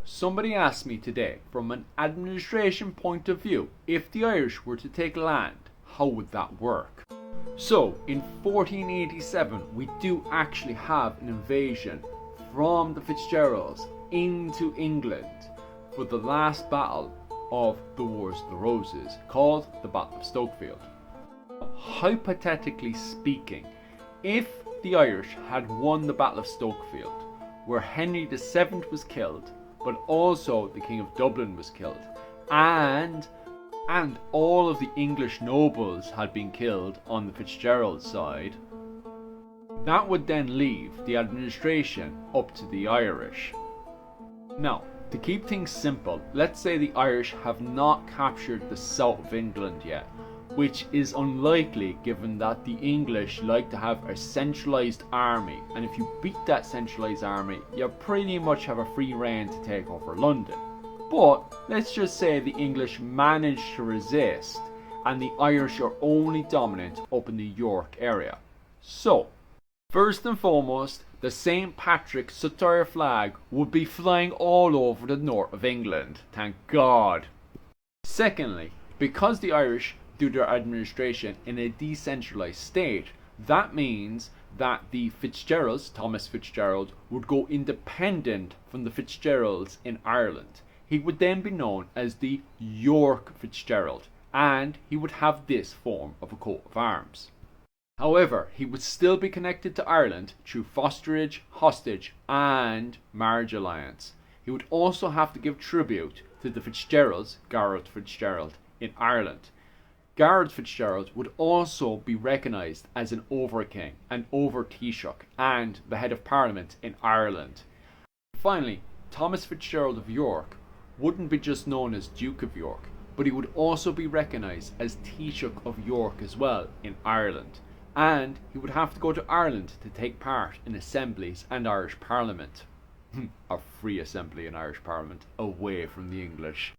Somebody asked me today, from an administration point of view, if the Irish were to take land, how would that work? So, in 1487, we do actually have an invasion from the Fitzgeralds into England for the last battle of the Wars of the Roses, called the Battle of Stokefield. Hypothetically speaking, if the Irish had won the Battle of Stokefield, where Henry VII was killed, but also the King of Dublin was killed, and all of the English nobles had been killed on the Fitzgerald side, that would then leave the administration up to the Irish. Now, to keep things simple, let's say the Irish have not captured the south of England yet, which is unlikely given that the English like to have a centralised army, and if you beat that centralised army, you pretty much have a free rein to take over London. But let's just say the English manage to resist and the Irish are only dominant up in the York area. So, first and foremost, the St. Patrick Satire flag would be flying all over the north of England, thank God. Secondly, because the Irish do their administration in a decentralised state, that means that the Fitzgeralds, Thomas Fitzgerald, would go independent from the Fitzgeralds in Ireland. He would then be known as the York Fitzgerald, and he would have this form of a coat of arms. However, he would still be connected to Ireland through fosterage, hostage, and marriage alliance. He would also have to give tribute to the Fitzgeralds, Garret Fitzgerald, in Ireland. Garret Fitzgerald would also be recognised as an over-king, an over-Taoiseach, and the head of Parliament in Ireland. Finally, Thomas Fitzgerald of York wouldn't be just known as Duke of York, but he would also be recognised as Taoiseach of York as well in Ireland. And he would have to go to Ireland to take part in assemblies and Irish Parliament. A free assembly in Irish Parliament, away from the English.